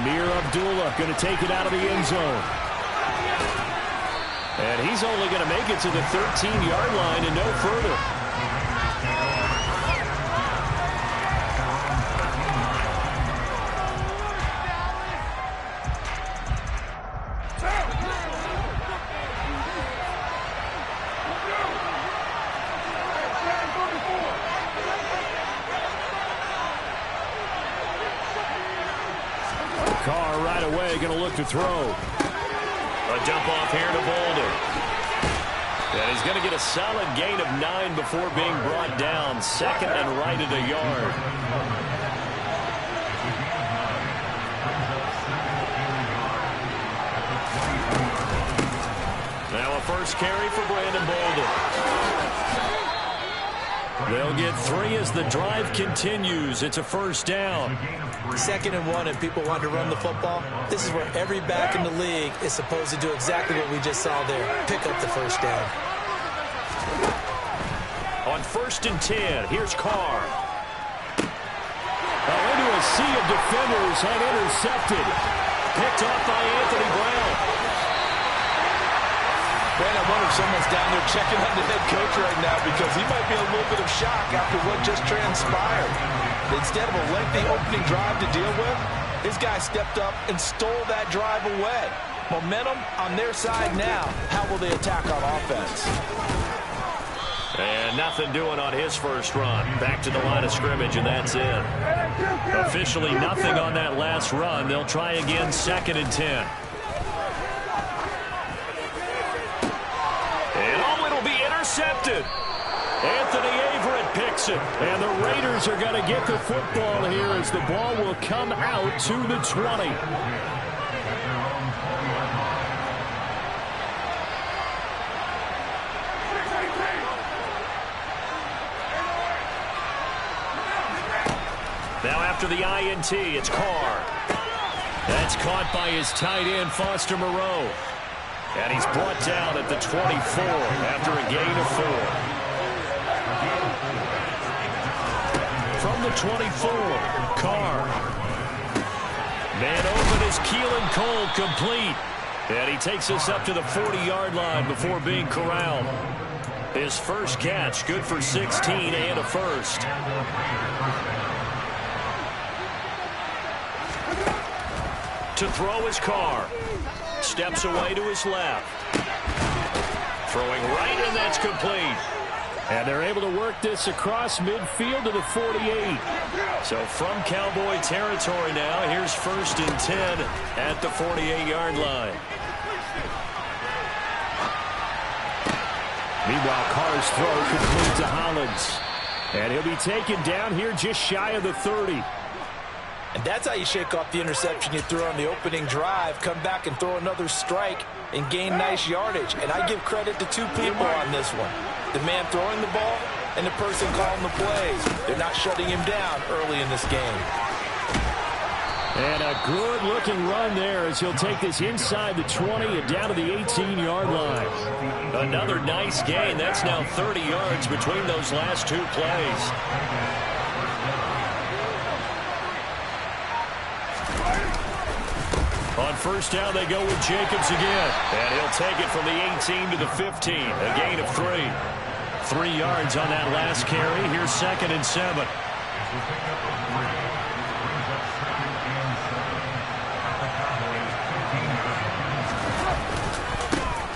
Abdullah going to take it out of the end zone. And he's only going to make it to the 13-yard line and no further. Carr right away going to look to throw. A dump off here to Bolden. And he's going to get a solid gain of 9 before being brought down. Second and right at a yard. Now a first carry for Brandon Bolden. They'll get 3 as the drive continues. It's a first down. 2nd and 1 and people want to run the football. This is where every back in the league is supposed to do exactly what we just saw there. Pick up the first down. On 1st and 10, here's Carr. Into a sea of defenders and intercepted. Picked off by Anthony Brown. Man, I wonder if someone's down there checking on the head coach right now because he might be in a little bit of shock after what just transpired. Instead of a lengthy opening drive to deal with, this guy stepped up and stole that drive away. Momentum on their side now. How will they attack on offense? And nothing doing on his first run. Back to the line of scrimmage, and that's it. Officially nothing on that last run. They'll try again 2nd and 10. Intercepted. Anthony Averett picks it. And the Raiders are going to get the football here as the ball will come out to the 20. Now after the INT, it's Carr. That's caught by his tight end, Foster Moreau. And he's brought down at the 24 after a gain of 4. From the 24, Carr. Man open is Keelan Cole, complete. And he takes us up to the 40-yard line before being corralled. His first catch, good for 16 and a first. To throw is Carr. Steps away to his left. Throwing right, and that's complete. And they're able to work this across midfield to the 48. So from Cowboy territory now, here's 1st and 10 at the 48-yard line. Meanwhile, Carr's throw complete to Hollins. And he'll be taken down here just shy of the 30. And that's how you shake off the interception you threw on the opening drive. Come back and throw another strike and gain nice yardage. And I give credit to 2 people on this one. The man throwing the ball and the person calling the plays. They're not shutting him down early in this game. And a good-looking run there as he'll take this inside the 20 and down to the 18-yard line. Another nice gain. That's now 30 yards between those last 2 plays. On first down, they go with Jacobs again. And he'll take it from the 18 to the 15. A gain of 3. 3 yards on that last carry. Here's 2nd and 7.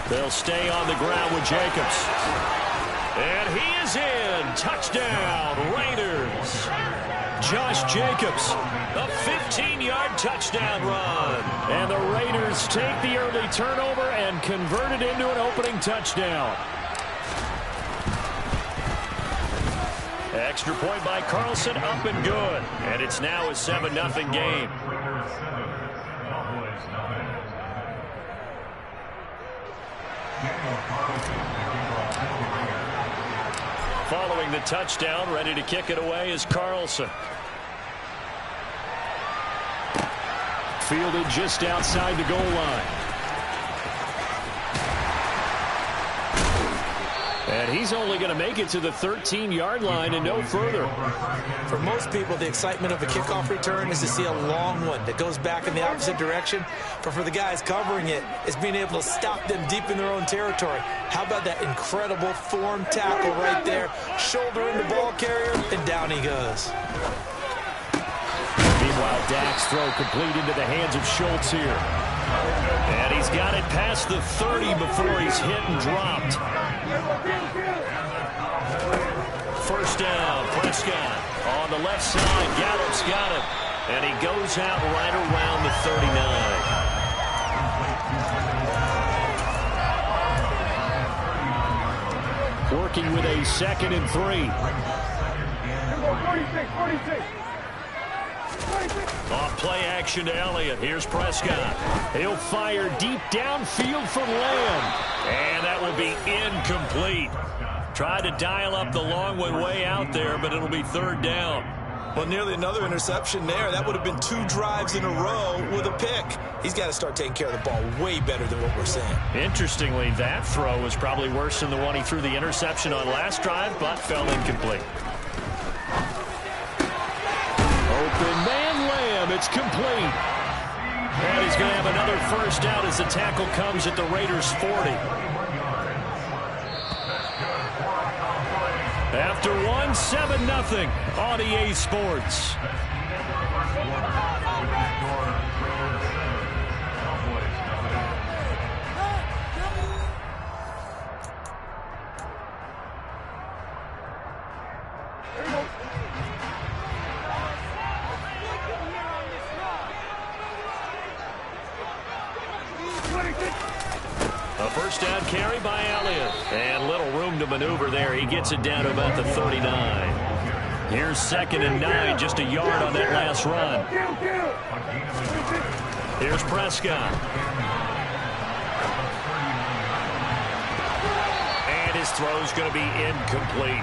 They'll stay on the ground with Jacobs. And he is in. Touchdown, Raiders. Josh Jacobs, a 15-yard touchdown run. And the Raiders take the early turnover and convert it into an opening touchdown. Extra point by Carlson, up and good. And it's now a 7-0 game. Following the touchdown, ready to kick it away is Carlson. Fielded just outside the goal line. And he's only going to make it to the 13-yard line and no further. For most people, the excitement of a kickoff return is to see a long one that goes back in the opposite direction. But for the guys covering it, it's being able to stop them deep in their own territory. How about that incredible form tackle right there? Shoulder in the ball carrier, and down he goes. Meanwhile, Dak's throw complete into the hands of Schultz here. And he's got it past the 30 before he's hit and dropped. First down, Prescott. On the left side, Gallup's got it. And he goes out right around the 39. Working with a 2nd and 3. 46. Off play action to Elliott. Here's Prescott. He'll fire deep downfield for Lamb. And that will be incomplete. Tried to dial up the long one way out there, but it'll be 3rd down. Well, nearly another interception there. That would have been 2 drives in a row with a pick. He's got to start taking care of the ball way better than what we're seeing. Interestingly, that throw was probably worse than the one he threw the interception on last drive, but fell incomplete. Open man Lamb. It's complete. And he's going to have another first down as the tackle comes at the Raiders' 40. After 7-0 on EA Sports. A first down carry by Elliott. And little room to maneuver there. He gets it down to about the 39. Here's 2nd and 9, just a yard on that last run. Here's Prescott. And his throw's going to be incomplete.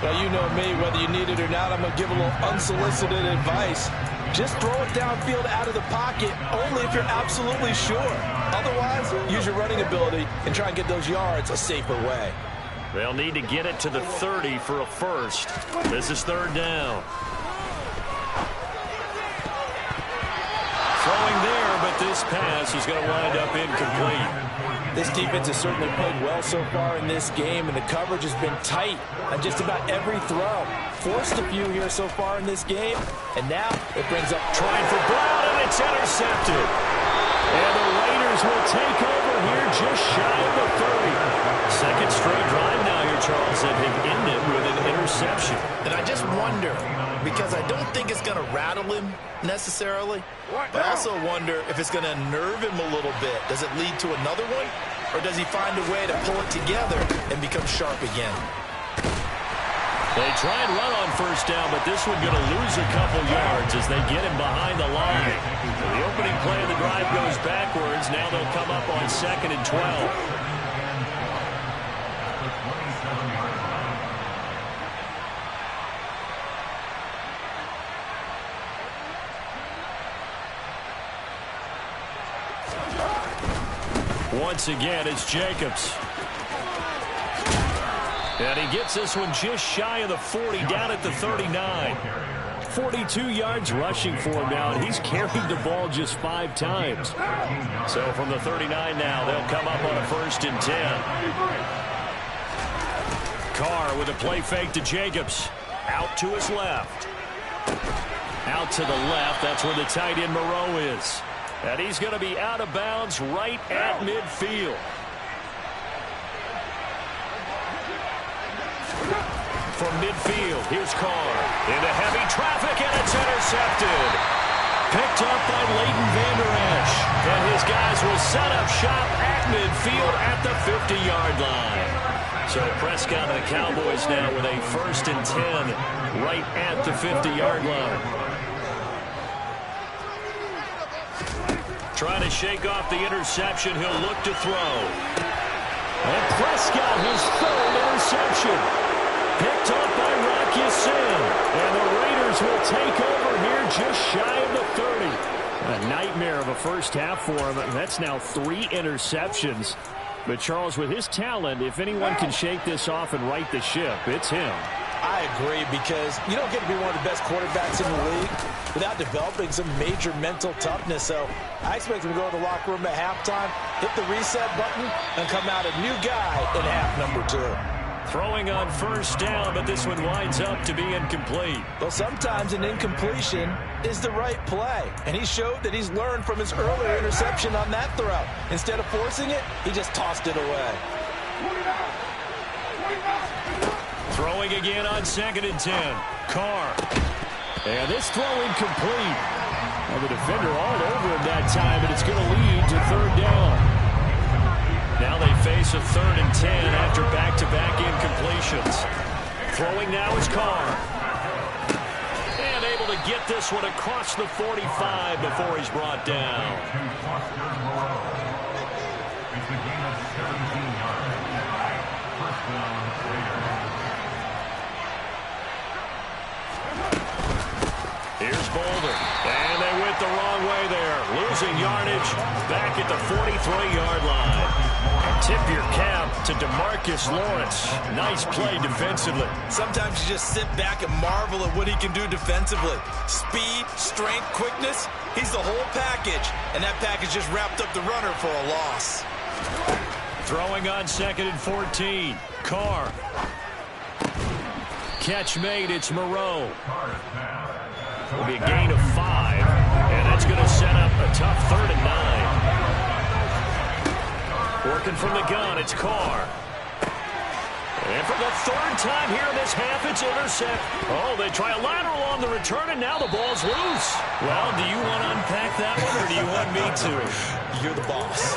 Now, you know me, whether you need it or not, I'm going to give a little unsolicited advice. Just throw it downfield out of the pocket, only if you're absolutely sure. Otherwise, use your running ability and try and get those yards a safer way. They'll need to get it to the 30 for a first. This is 3rd down. Throwing there, but this pass is going to wind up incomplete. This defense has certainly played well so far in this game, and the coverage has been tight on just about every throw. Forced a few here so far in this game, and now it brings up trying for Brown, and it's intercepted. And the Raiders will take over here just shy of the 30. 2nd straight drive now here, Charles, that have ended with an interception. And I just wonder, because I don't think it's going to rattle him necessarily, but I also wonder if it's going to nerve him a little bit. Does it lead to another one, or does he find a way to pull it together and become sharp again? They try and run on first down, but this one going to lose a couple yards as they get him behind the line. The opening play of the drive goes backwards. Now they'll come up on 2nd and 12. Once again, it's Jacobs. And he gets this one just shy of the 40, down at the 39. 42 yards rushing for him now, and he's carried the ball just 5 times. So from the 39 now, they'll come up on a 1st and 10. Carr with a play fake to Jacobs. Out to his left. Out to the left, that's where the tight end Moreau is. And he's going to be out of bounds right at midfield. From midfield, here's Carr. Into heavy traffic, and it's intercepted. Picked up by Leighton Vander Esch. And his guys will set up shop at midfield at the 50-yard line. So Prescott and the Cowboys now with a 1st and 10 right at the 50-yard line. Trying to shake off the interception. He'll look to throw. And Prescott, his 3rd interception. Picked up by Rock Ya-Sin. And the Raiders will take over here just shy of the 30. A nightmare of a first half for him. That's now 3 interceptions. But, Charles, with his talent, if anyone can shake this off and right the ship, it's him. I agree, because you don't get to be one of the best quarterbacks in the league without developing some major mental toughness. So I expect him to go to the locker room at halftime, hit the reset button, and come out a new guy in half number 2. Throwing on first down, but this one winds up to be incomplete. Well, sometimes an incompletion is the right play, and he showed that he's learned from his earlier interception on that throw. Instead of forcing it, he just tossed it away. Throwing again on 2nd and 10. Carr. And this throw incomplete. Well, the defender all over him that time, and it's going to lead to 3rd down. Now they face a 3rd and 10 after back-to-back incompletions. Throwing now is Carr. And able to get this one across the 45 before he's brought down. It's the game of 17 yards. First down, here's Boulder. And they went the wrong way there. Losing yardage back at the 43-yard line. Tip your cap to DeMarcus Lawrence. Nice play defensively. Sometimes you just sit back and marvel at what he can do defensively. Speed, strength, quickness. He's the whole package. And that package just wrapped up the runner for a loss. Throwing on 2nd and 14. Carr. Catch made. It's Moreau. Will be a gain of 5, and that's going to set up a tough 3rd and 9. Working from the gun, it's Carr. And for the 3rd time here in this half, it's intercept. Oh, they try a lateral on the return, and now the ball's loose. Well, do you want to unpack that one, or do you want me to? You're the boss.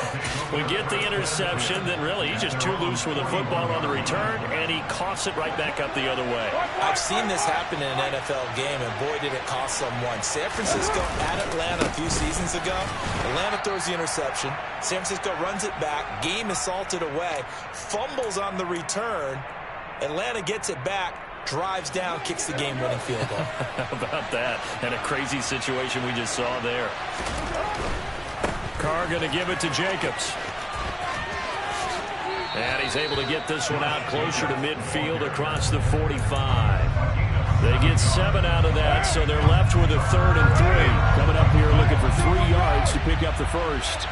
We get the interception, then really he's just too loose with the football on the return, and he coughs it right back up the other way. I've seen this happen in an NFL game, and boy, did it cost someone. San Francisco at Atlanta a few seasons ago. Atlanta throws the interception. San Francisco runs it back. Game is salted away. Fumbles on the return. Atlanta gets it back. Drives down, kicks the game-winning field goal. How about that? And a crazy situation we just saw there. Carr going to give it to Jacobs. And he's able to get this one out closer to midfield across the 45. They get 7 out of that, so they're left with a 3rd and 3. Coming up here looking for 3 yards to pick up the first.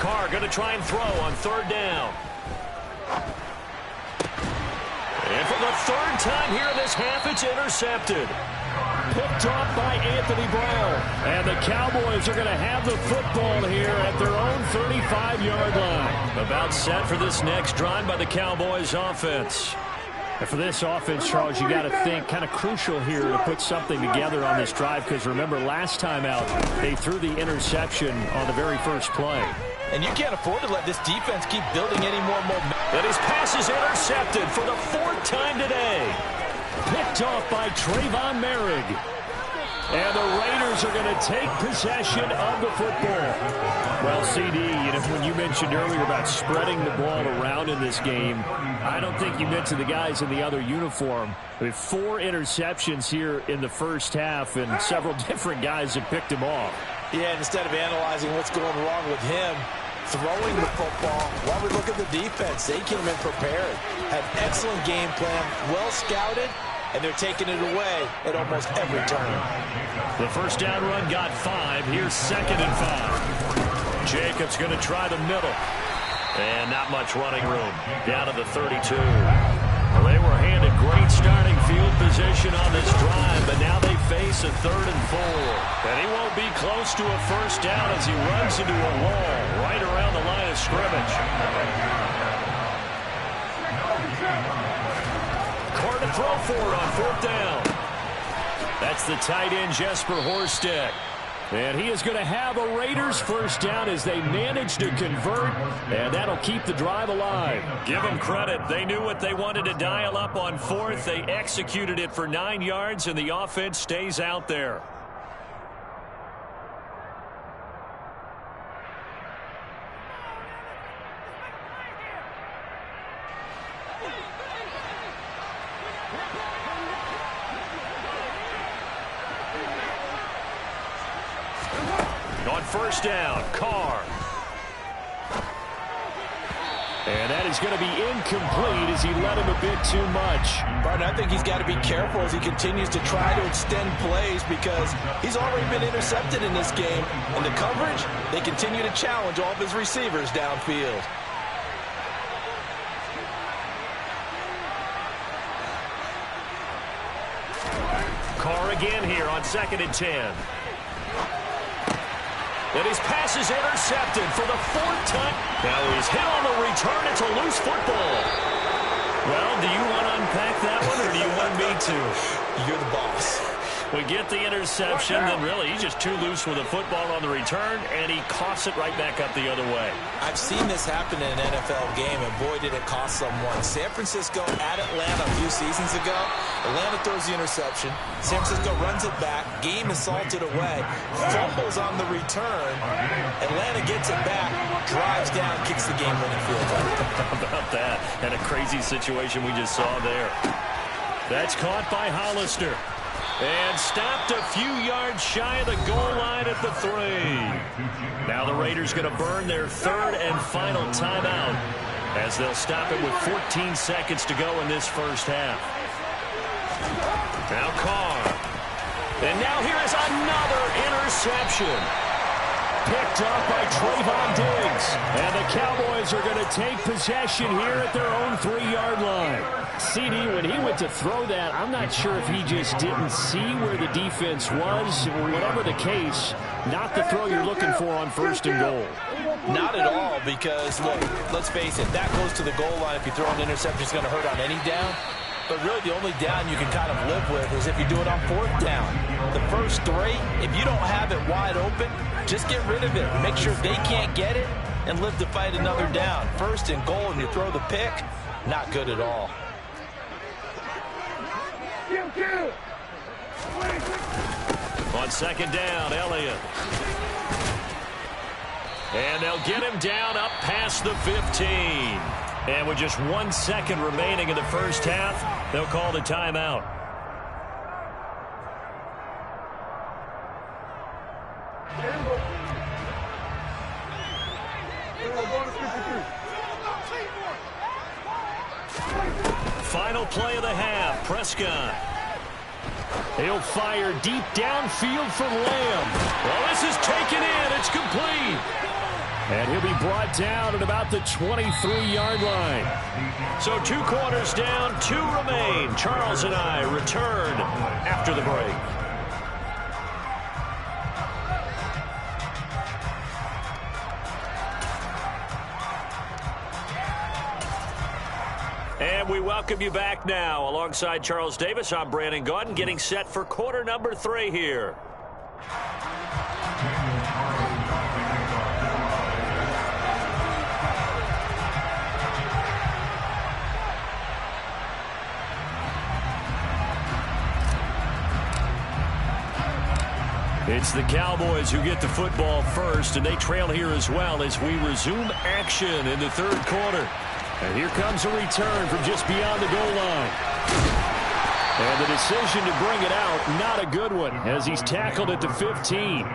Carr going to try and throw on 3rd down. And for the 3rd time here in this half, it's intercepted. Picked off by Anthony Brown. And the Cowboys are going to have the football here at their own 35-yard line. About set for this next drive by the Cowboys offense. And for this offense, Charles, you got to think kind of crucial here to put something together on this drive, because remember last time out they threw the interception on the very first play. And you can't afford to let this defense keep building any more momentum. And his pass is intercepted for the 4th time today. Picked off by Trayvon Merrick. And the Raiders are going to take possession of the football. Well, CD, when you mentioned earlier about spreading the ball around in this game, I don't think you mentioned the guys in the other uniform. I mean, 4 interceptions here in the first half, and several different guys have picked him off. Yeah, and instead of analyzing what's going wrong with him, throwing the football, while we look at the defense, they came in prepared, had excellent game plan, well scouted, and they're taking it away at almost every turn. The first down run got 5. Here's 2nd and 5. Jacobs going to try the middle. And not much running room. Down to the 32. Well, they were handed great starting field position on this drive, but now they face a 3rd and 4. And he won't be close to a first down as he runs into a wall right around the line of scrimmage. Carr to throw for it on 4th down. That's the tight end, Jesper Horsted. And he is going to have a Raiders first down as they manage to convert, and that'll keep the drive alive. Give them credit. They knew what they wanted to dial up on 4th. They executed it for 9 yards, and the offense stays out there. first down. Carr. And that is going to be incomplete as he led him a bit too much. Barton, I think he's got to be careful as he continues to try to extend plays because he's already been intercepted in this game. And the coverage, they continue to challenge all of his receivers downfield. Carr again here on 2nd and 10. And his pass is intercepted for the 4th time. Now he's hit on the return. It's a loose football. Well, do you want to unpack that one, or do you want me to? You're the boss. We get the interception, then really he's just too loose with the football on the return, and he coughs it right back up the other way. I've seen this happen in an NFL game, and boy, did it cost someone. San Francisco at Atlanta a few seasons ago. Atlanta throws the interception. San Francisco runs it back. Game is salted away. Fumbles on the return. Atlanta gets it back, drives down, kicks the game-winning field goal. How about that? And a crazy situation we just saw there. That's caught by Hollister. And stopped a few yards shy of the goal line at the 3. Now the Raiders going to burn their 3rd and final timeout as they'll stop it with 14 seconds to go in this first half. Now Carr. And now here is another interception. Picked off by Trayvon Diggs. And the Cowboys are going to take possession here at their own 3-yard line. CD, when he went to throw that, I'm not sure if he just didn't see where the defense was. Whatever the case, not the throw you're looking for on 1st and goal. Not at all, because, look, let's face it, that goes to the goal line. If you throw an interception, it's going to hurt on any down. But really, the only down you can kind of live with is if you do it on 4th down. The first 3, if you don't have it wide open, just get rid of it. Make sure they can't get it and live to fight another down. 1st and goal, and you throw the pick, not good at all. On 2nd down, Elliott. And they'll get him down up past the 15. And with just 1 second remaining in the first half, they'll call the timeout. Final play of the half, Prescott. He'll fire deep downfield for Lamb. Well, this is taken in. It's complete. And he'll be brought down at about the 23-yard line. So 2 quarters down, 2 remain. Charles and I return after the break. And we welcome you back now. Alongside Charles Davis, I'm Brandon Gaudin, getting set for quarter number 3 here. It's the Cowboys who get the football first, and they trail here as well as we resume action in the 3rd quarter. And here comes a return from just beyond the goal line. And the decision to bring it out, not a good one, as he's tackled at the 15.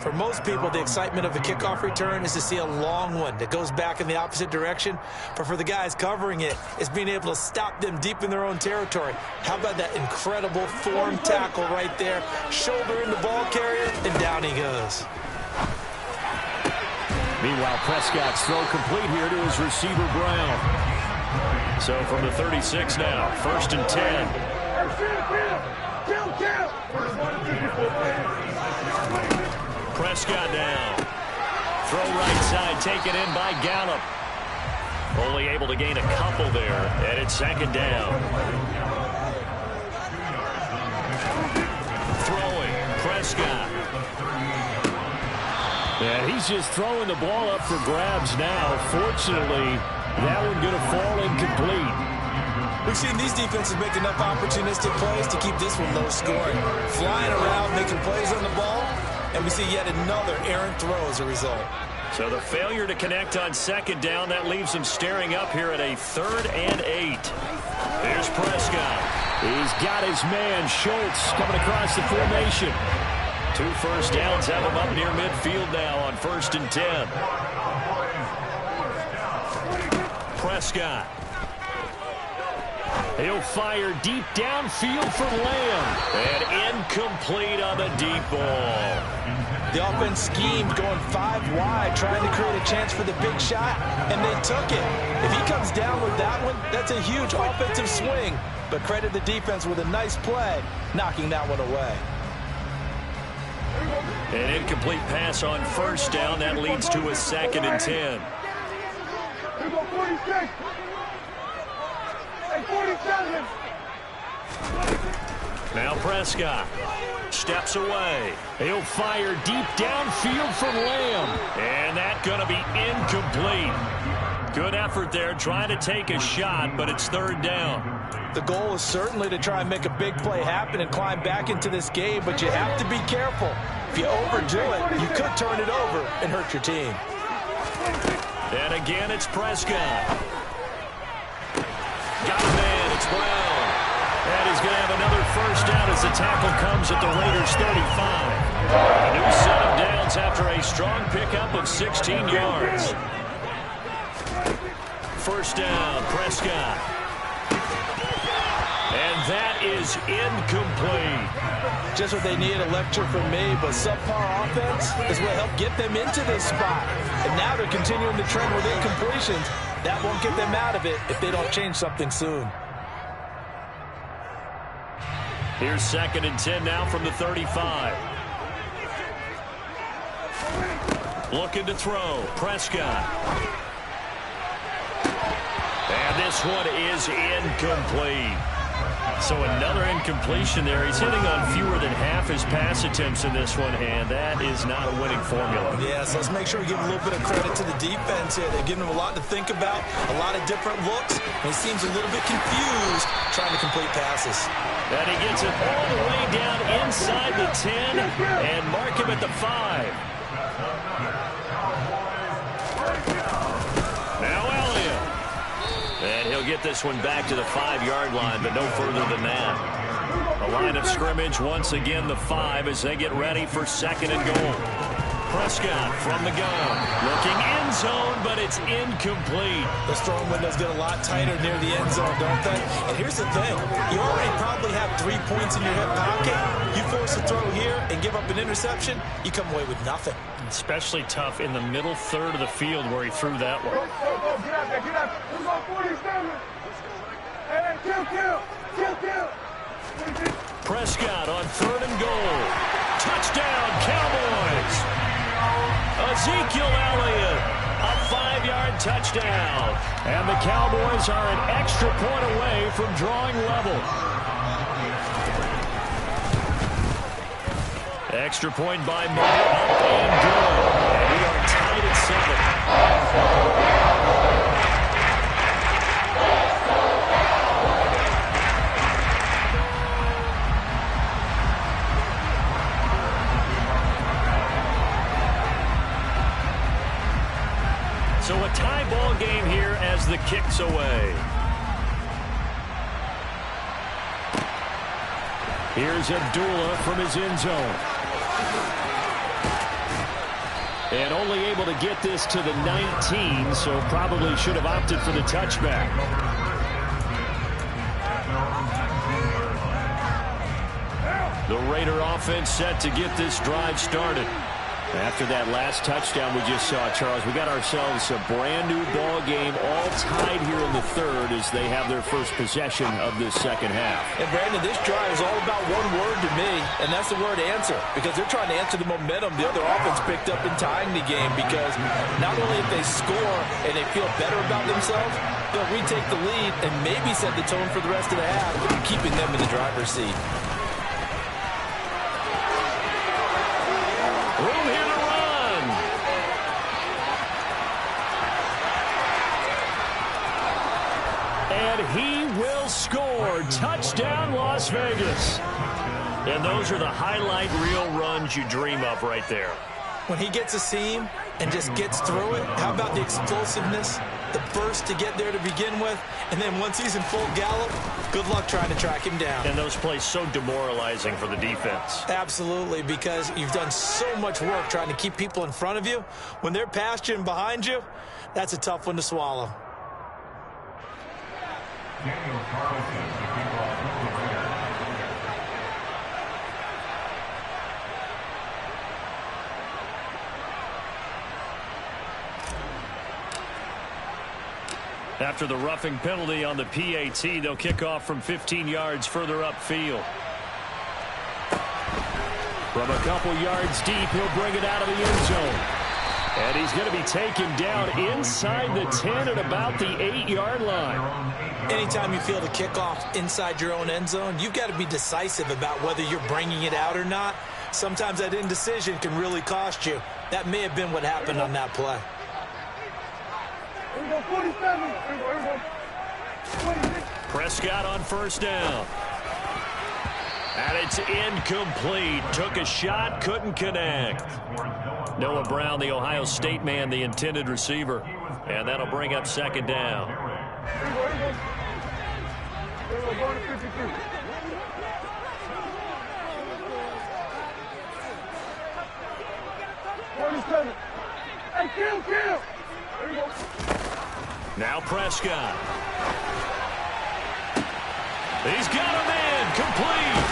For most people, the excitement of a kickoff return is to see a long one that goes back in the opposite direction. But for the guys covering it, it's being able to stop them deep in their own territory. How about that incredible form tackle right there? Shoulder in the ball carrier, and down he goes. Meanwhile, Prescott's throw complete here to his receiver, Brown. So from the 36 now, 1st and 10. Prescott now. Throw right side, taken in by Gallup. Only able to gain a couple there, and it's 2nd down. Throwing, Prescott. And he's just throwing the ball up for grabs now. Fortunately, that one going to fall incomplete. We've seen these defenses make enough opportunistic plays to keep this one low scoring. Flying around, making plays on the ball, and we see yet another errant throw as a result. So the failure to connect on 2nd down, that leaves him staring up here at a 3rd and 8. Here's Prescott. He's got his man, Schultz, coming across the formation. 2 first downs have him up near midfield now on 1st and 10. Prescott. He'll fire deep downfield for Lamb. And incomplete on the deep ball. The offense schemed going 5 wide, trying to create a chance for the big shot, and they took it. If he comes down with that one, that's a huge offensive swing. But credit the defense with a nice play, knocking that one away. An incomplete pass on 1st down. That leads to a 2nd and 10. Now Prescott steps away. He'll fire deep downfield for Lamb. And that's going to be incomplete. Good effort there trying to take a shot, but it's 3rd down. The goal is certainly to try and make a big play happen and climb back into this game, but you have to be careful. If you overdo it, you could turn it over and hurt your team. And again, it's Prescott. Got a man, it's Brown. And he's going to have another 1st down as the tackle comes at the Raiders' 35. A new set of downs after a strong pickup of 16 yards. 1st down, Prescott. And that is incomplete. Just what they need, a lecture from me, but subpar offense is what helped get them into this spot. And now they're continuing the trend with incompletions. That won't get them out of it if they don't change something soon. Here's 2nd and 10 now from the 35. Looking to throw. Prescott. And this one is incomplete. So another incompletion there. He's hitting on fewer than half his pass attempts in this one, and that is not a winning formula. Yeah, so let's make sure we give a little bit of credit to the defense here. They've given him a lot to think about, a lot of different looks, and he seems a little bit confused trying to complete passes. And he gets it all the way down inside the 10 and mark him at the 5. Now Elliott. And he'll get this one back to the 5-yard line, but no further than that. The line of scrimmage, once again, the 5 as they get ready for 2nd and goal. Prescott from the gun. Looking end zone, but it's incomplete. Those throwing windows get a lot tighter near the end zone, don't they? And here's the thing. You already probably have 3 points in your hip pocket. You force a throw here and give up an interception, you come away with nothing. Especially tough in the middle 3rd of the field where he threw that one. Prescott on 3rd and goal. Touchdown, Cowboys. Ezekiel Elliott, a 5-yard touchdown. And the Cowboys are an extra point away from drawing level. Extra point by Martin, up and good. And we are tied at 7. So a tie ball game here as the kick's away. Here's Abdullah from his end zone. And only able to get this to the 19, so probably should have opted for the touchback. The Raider offense set to get this drive started. After that last touchdown we just saw, Charles, we got ourselves a brand-new ball game, all tied here in the 3rd as they have their first possession of this 2nd half. And, Brandon, this drive is all about one word to me, and that's the word answer, because they're trying to answer the momentum the other offense picked up in tying the game, because not only if they score and they feel better about themselves, they'll retake the lead and maybe set the tone for the rest of the half, keeping them in the driver's seat. Room here to run. And he will score. Touchdown, Las Vegas. And those are the highlight reel runs you dream of right there. When he gets a seam and just gets through it, how about the explosiveness? the burst to get there to begin with, and then once he's in full gallop, good luck trying to track him down. And those plays so demoralizing for the defense. Absolutely, because you've done so much work trying to keep people in front of you. When they're past you and behind you, that's a tough one to swallow. After the roughing penalty on the PAT, they'll kick off from 15 yards further upfield. From a couple yards deep, he'll bring it out of the end zone. And he's going to be taken down inside the 10 at about the 8-yard line. Anytime you feel the kickoff inside your own end zone, you've got to be decisive about whether you're bringing it out or not. Sometimes that indecision can really cost you. That may have been what happened on that play. Prescott on first down. And it's incomplete. Took a shot, couldn't connect. Noah Brown, the Ohio State man, the intended receiver. And that'll bring up second down. Now Prescott. He's got a man complete.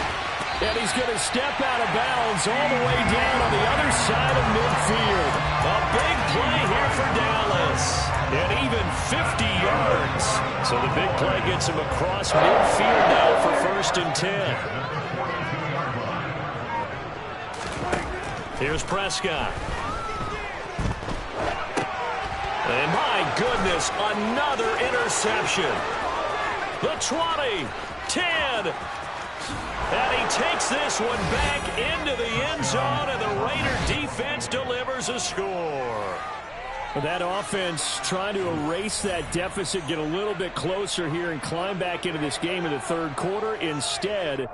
And he's going to step out of bounds all the way down on the other side of midfield. A big play here for Dallas. And even 50 yards. So the big play gets him across midfield now for first and 10. Here's Prescott. And my goodness, another interception. The 20, 10. And he takes this one back into the end zone, and the Raider defense delivers a score. That offense trying to erase that deficit, get a little bit closer here, and climb back into this game in the third quarter. Instead,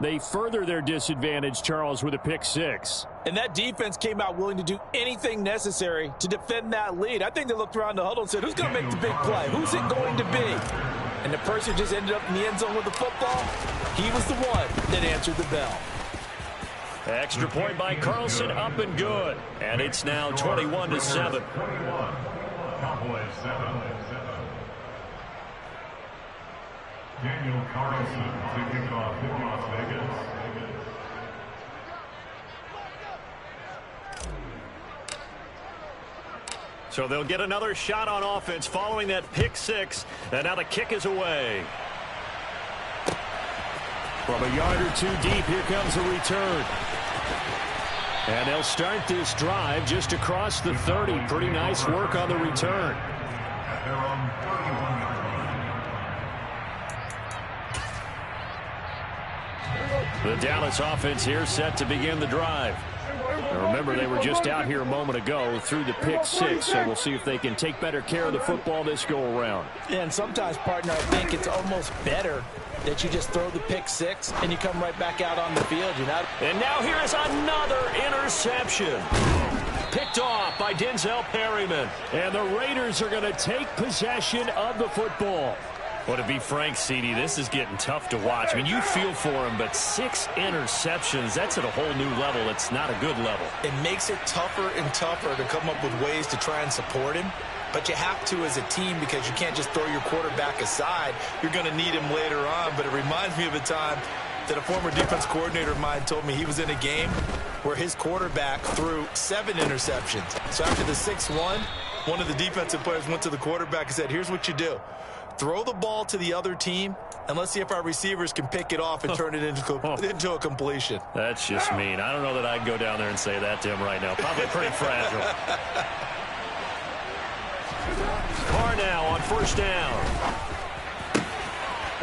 they further their disadvantage, Charles, with a pick six. And that defense came out willing to do anything necessary to defend that lead. I think they looked around the huddle and said, who's going to make the big play? Who's it going to be? And the person just ended up in the end zone with the football. He was the one that answered the bell. Extra point by Carlson, up and good. And it's now 21-7. Daniel Carlson to kick off in Las Vegas. So they'll get another shot on offense following that pick six. And now the kick is away. From a yard or two deep, here comes a return. And they'll start this drive just across the 30. Pretty nice work on the return. The Dallas offense here set to begin the drive. Now remember, they were just out here a moment ago through the pick six, so we'll see if they can take better care of the football this go-around. And sometimes, partner, I think it's almost better that you just throw the pick six and you come right back out on the field. And now here is another interception. Picked off by Denzel Perryman. And the Raiders are going to take possession of the football. Well, to be frank, CD, this is getting tough to watch. I mean, you feel for him, but 6 interceptions, that's at a whole new level. It's not a good level. It makes it tougher and tougher to come up with ways to try and support him. But you have to as a team because you can't just throw your quarterback aside. You're going to need him later on. But it reminds me of a time that a former defense coordinator of mine told me he was in a game where his quarterback threw 7 interceptions. So after the 6-1, one of the defensive players went to the quarterback and said, here's what you do. Throw the ball to the other team, and let's see if our receivers can pick it off and turn it into a completion. That's just mean. I don't know that I'd go down there and say that to him right now. Probably pretty fragile. Carr now on first down.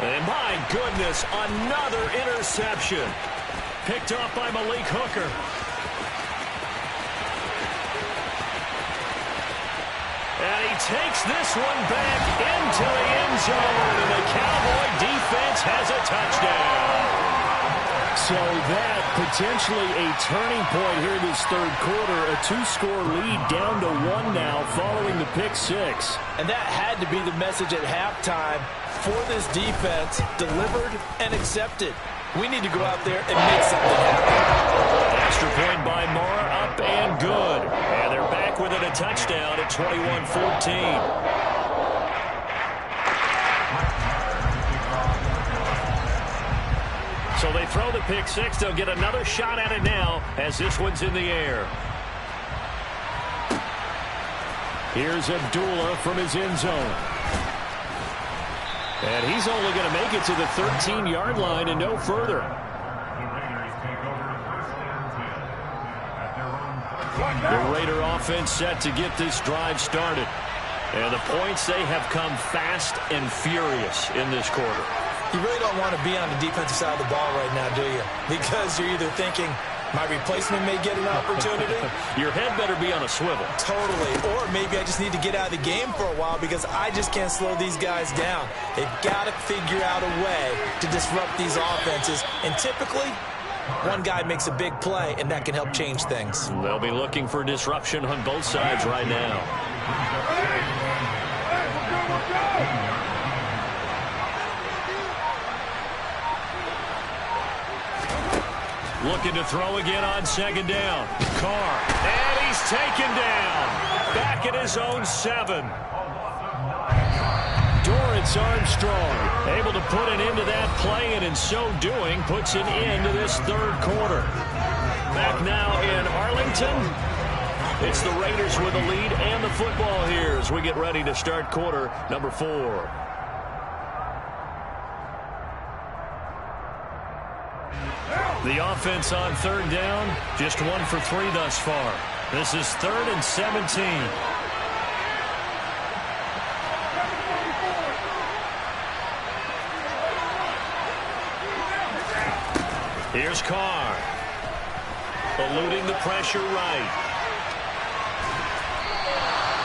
And my goodness, another interception. Picked off by Malik Hooker. And he takes this one back into the end zone, and the Cowboy defense has a touchdown. So that potentially a turning point here this third quarter. A 2-score lead down to 1 now following the pick six. And that had to be the message at halftime for this defense, delivered and accepted. We need to go out there and make something happen. Extra point by Moore, up and good. And they're back within a touchdown at 21-14. So they throw the pick six. They'll get another shot at it now as this one's in the air. Here's Abdullah from his end zone. And he's only going to make it to the 13-yard line and no further. The Raider offense set to get this drive started. And the points, they have come fast and furious in this quarter. You really don't want to be on the defensive side of the ball right now, do you? Because you're either thinking, my replacement may get an opportunity. Your head better be on a swivel. Totally. Or maybe I just need to get out of the game for a while because I just can't slow these guys down. They've got to figure out a way to disrupt these offenses. And typically, one guy makes a big play, and that can help change things. They'll be looking for disruption on both sides right now. Looking to throw again on second down. Carr. And he's taken down. Back at his own 7. Dorrance Armstrong able to put an end to that play, and in so doing puts an end to this third quarter. Back now in Arlington. It's the Raiders with the lead and the football here as we get ready to start quarter number 4. The offense on third down, just 1 for 3 thus far. This is 3rd and 17. Here's Carr. Eluding the pressure right.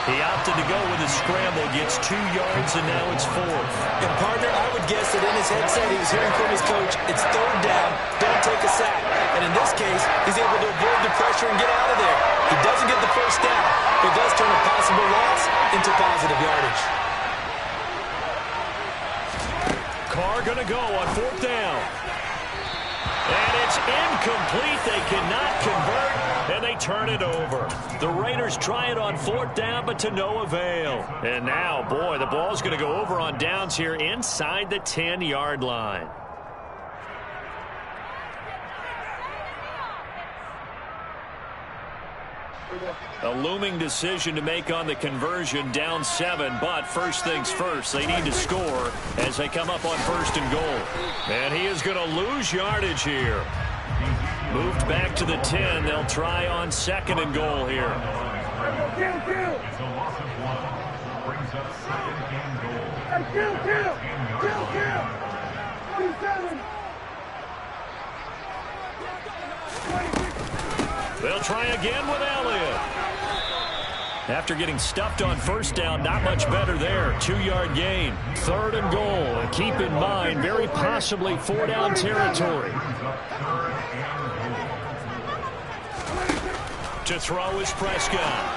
He opted to go with a scramble, gets 2 yards, and now it's 4th. And, partner, I would guess that in his headset he was hearing from his coach, it's 3rd down, don't take a sack. And in this case, he's able to avoid the pressure and get out of there. He doesn't get the first down, but does turn a possible loss into positive yardage. Carr going to go on 4th down. And it's incomplete. They cannot convert, and they turn it over. The Raiders try it on 4th down, but to no avail. And now, boy, the ball's going to go over on downs here inside the 10-yard line. A looming decision to make on the conversion, down 7, but first things first, they need to score as they come up on 1st and goal. And he is going to lose yardage here. Moved back to the 10. They'll try on 2nd and goal here. It's a loss of 1. Brings up 2nd and goal. They'll try again with Elliott. After getting stuffed on 1st down, not much better there. 2-yard gain. 3rd and goal. And keep in mind, very possibly 4-down territory. To throw is Prescott.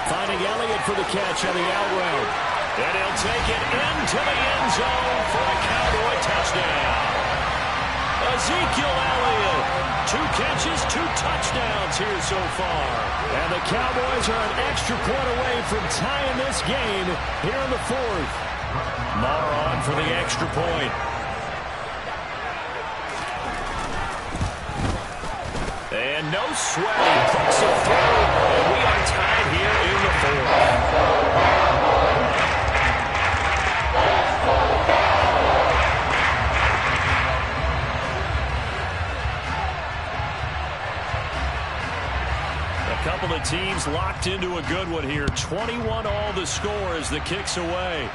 Finding Elliott for the catch on the out route. And he'll take it into the end zone for a Cowboy touchdown. Ezekiel Elliott. 2 catches, 2 touchdowns here so far. And the Cowboys are an extra point away from tying this game here in the 4th. Moore on for the extra point. And no sweat. He puts it through. And we are tied here in the 4th. Couple of teams locked into a good one here. 21 all the score as the kick's away.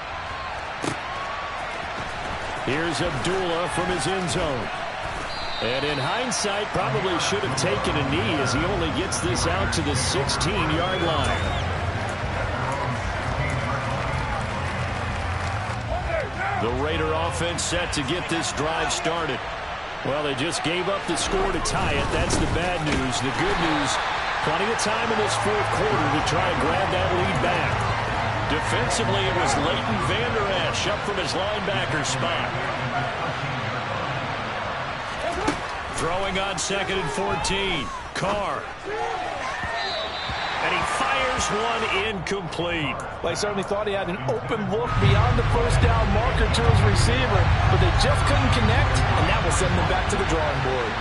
Here's Abdullah from his end zone. And in hindsight, probably should have taken a knee as he only gets this out to the 16-yard line. The Raider offense set to get this drive started. Well, they just gave up the score to tie it. That's the bad news. The good news, plenty of time in this fourth quarter to try and grab that lead back. Defensively, it was Leighton Vander Esch up from his linebacker spot. Throwing on 2nd and 14. Carr. And he fires one incomplete. Well, he certainly thought he had an open look beyond the first down marker to his receiver, but they just couldn't connect, and that will send them back to the drawing board.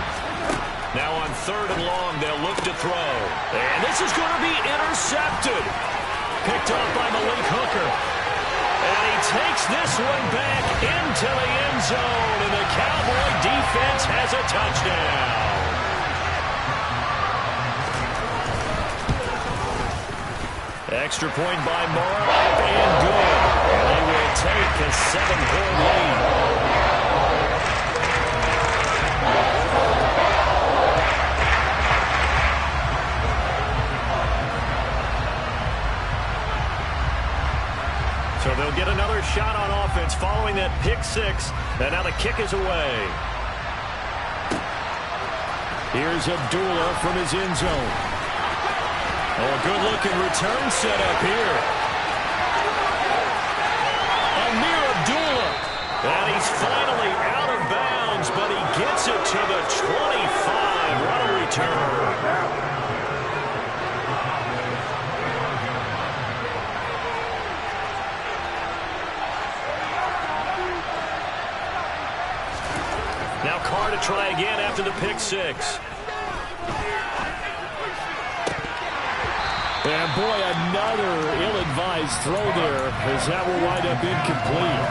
Now on 3rd and long, they'll look to throw. And this is going to be intercepted. Picked off by Malik Hooker. And he takes this one back into the end zone, and the Cowboy defense has a touchdown. Extra point by Morrow, up and good. And they will take a 7-point lead. So they'll get another shot on offense following that pick six. And now the kick is away. Here's Abdullah from his end zone. Oh, a good-looking return set up here. Amir Abdullah. And he's finally out of bounds, but he gets it to the 25. What a return. Now Carr to try again after the pick six. And boy, another ill-advised throw there, as that will wind up incomplete.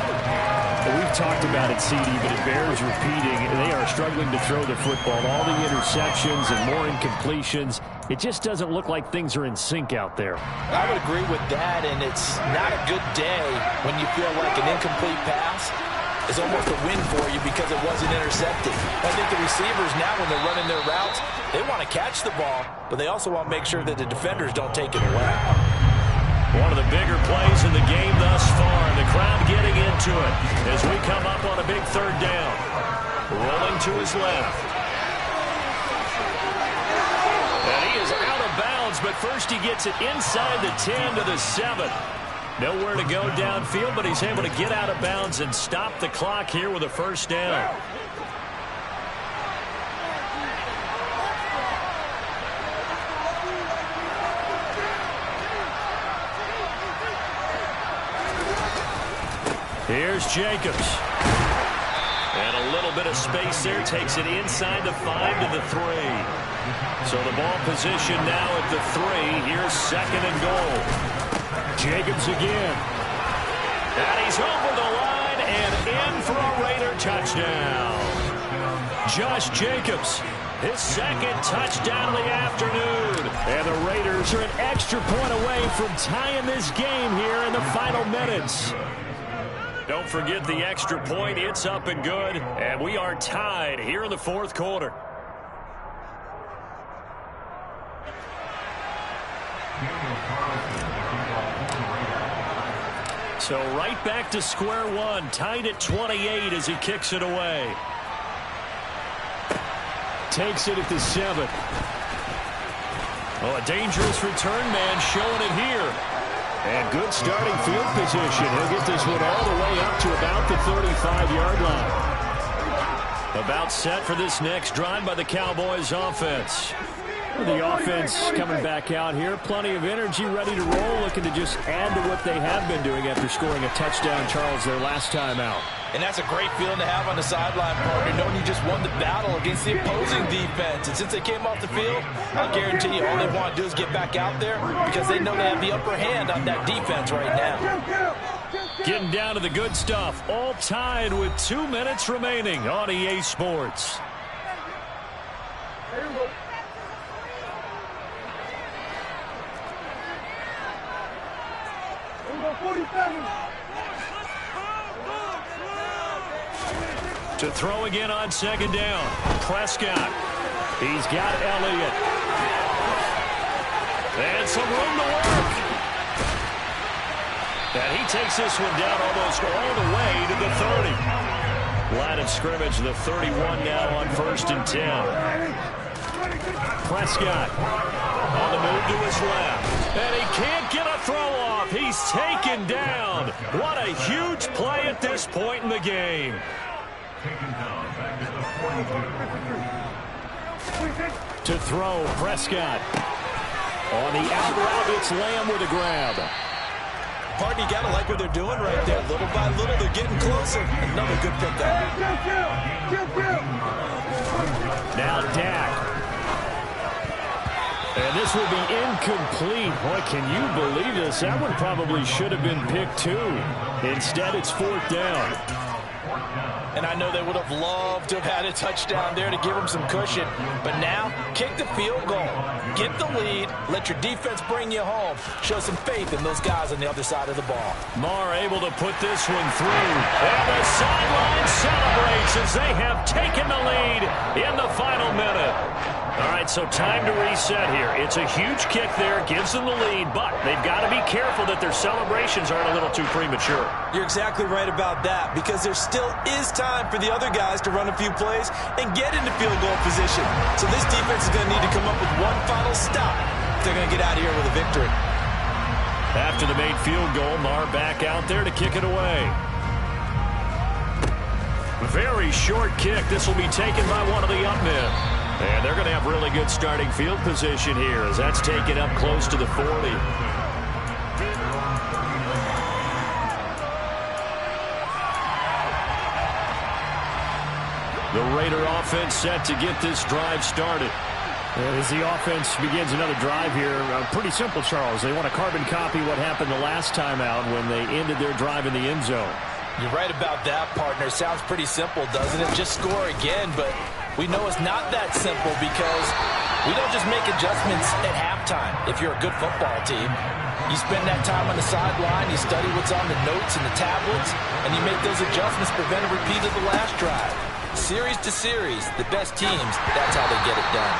We've talked about it, CD, but it bears repeating. They are struggling to throw the football. All the interceptions and more incompletions. It just doesn't look like things are in sync out there. I would agree with that, and it's not a good day when you feel like an incomplete pass is almost a win for you because it wasn't intercepted. I think the receivers now, when they're running their routes, they want to catch the ball, but they also want to make sure that the defenders don't take it away. One of the bigger plays in the game thus far, and the crowd getting into it as we come up on a big 3rd down. Rolling to his left. And he is out of bounds, but first he gets it inside the 10 to the 7. Nowhere to go downfield, but he's able to get out of bounds and stop the clock here with a 1st down. Here's Jacobs. And a little bit of space there. Takes it inside the 5 to the 3. So the ball position now at the 3. Here's 2nd and goal. Jacobs again. And he's over the line and in for a Raider touchdown. Josh Jacobs, his 2nd touchdown of the afternoon. And the Raiders are an extra point away from tying this game here in the final minutes. Don't forget the extra point. It's up and good. And we are tied here in the 4th quarter. So right back to square one, tied at 28 as he kicks it away. Takes it at the 7. Oh, a dangerous return man showing it here. And good starting field position. He'll get this one all the way up to about the 35-yard line. About set for this next drive by the Cowboys offense. The offense coming back out here. Plenty of energy, ready to roll, looking to just add to what they have been doing after scoring a touchdown, Charles, their last time out. And that's a great feeling to have on the sideline, partner, knowing you just won the battle against the opposing defense. And since they came off the field, I guarantee you all they want to do is get back out there because they know they have the upper hand on that defense right now. Getting down to the good stuff. All tied with 2 minutes remaining on EA Sports. To throw again on 2nd down. Prescott. He's got Elliott. And some room to work. And he takes this one down almost all the way to the 30. Line of scrimmage, the 31 now on 1st and 10. Prescott on the move to his left. And he can't get a throw off. He's taken down. What a huge play at this point in the game. To throw, Prescott. On the out route, it's Lamb with a grab. Partner, you got to like what they're doing right there. Little by little, they're getting closer. Another good pickup. Now Dak. And this will be incomplete. Boy, can you believe this? That one probably should have been picked too. Instead, it's 4th down. And I know they would have loved to have had a touchdown there to give them some cushion. But now, kick the field goal. Get the lead. Let your defense bring you home. Show some faith in those guys on the other side of the ball. Marr able to put this one through. And the sideline celebrates as they have taken the lead in the final minute. All right, so time to reset here. It's a huge kick there, gives them the lead, but they've got to be careful that their celebrations aren't a little too premature. You're exactly right about that, because there still is time for the other guys to run a few plays and get into field goal position. So this defense is going to need to come up with one final stop if they're going to get out of here with a victory. After the made field goal, Marr back out there to kick it away. Very short kick. This will be taken by one of the up men. And they're going to have really good starting field position here as that's taken up close to the 40. The Raider offense set to get this drive started. As the offense begins another drive here, pretty simple, Charles. They want to carbon copy what happened the last time out when they ended their drive in the end zone. You're right about that, partner. Sounds pretty simple, doesn't it? Just score again, but we know it's not that simple because we don't just make adjustments at halftime if you're a good football team. You spend that time on the sideline, you study what's on the notes and the tablets, and you make those adjustments, prevent a repeat of the last drive. Series to series, the best teams, that's how they get it done.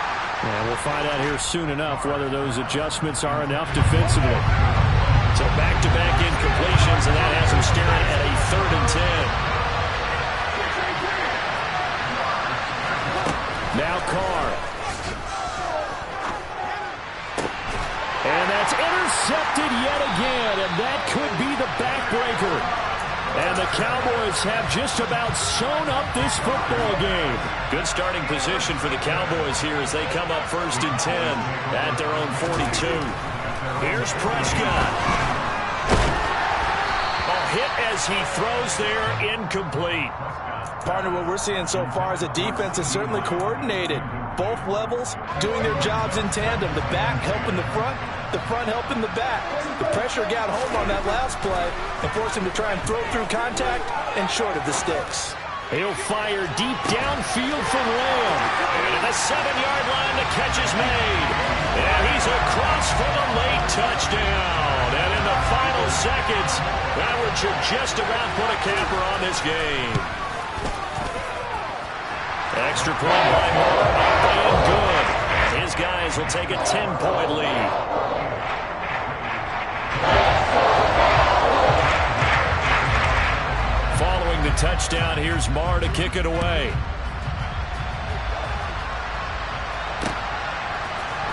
And we'll find out here soon enough whether those adjustments are enough defensively. So back-to-back incompletions, and that has them staring at a 3rd and 10. Now Carr. And that's intercepted yet again, and that could be the backbreaker. And the Cowboys have just about sewn up this football game. Good starting position for the Cowboys here as they come up 1st and 10 at their own 42. Here's Prescott. Hit as he throws there, incomplete. Partner, what we're seeing so far is a defense is certainly coordinated. Both levels doing their jobs in tandem. The back helping the front helping the back. The pressure got home on that last play and forced him to try and throw through contact and short of the sticks. He'll fire deep downfield from Lamb. And at the 7-yard line, the catch is made. And he's across for the late touchdown. And in the final seconds, that would just about put a capper on this game. Extra point by Marr, and good. His guys will take a 10-point lead. Following the touchdown, here's Marr to kick it away.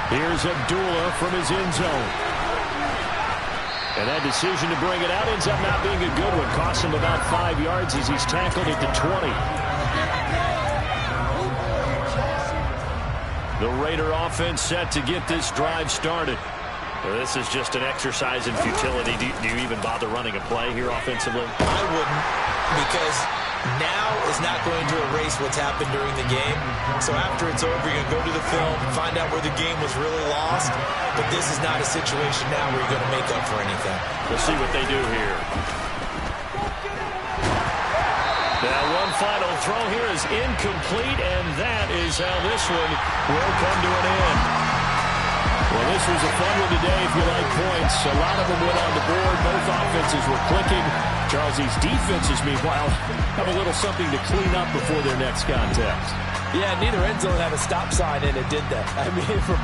Here's Abdullah from his end zone. And that decision to bring it out ends up not being a good one. Costs him about 5 yards as he's tackled at the 20. The Raider offense set to get this drive started. Well, this is just an exercise in futility. Do you even bother running a play here offensively? I wouldn't, because now is not going to erase what's happened during the game. So after it's over, you're going to go to the film, find out where the game was really lost. But this is not a situation now where you're going to make up for anything. We'll see what they do here. Now one final throw here is incomplete, and that is how this one will come to an end. Well, this was a fun one today if you like points. A lot of them went on the board. Both offenses were clicking. Charles, these defenses, meanwhile, have a little something to clean up before their next contest. Yeah, neither end zone had a stop sign in it, did they? I mean, for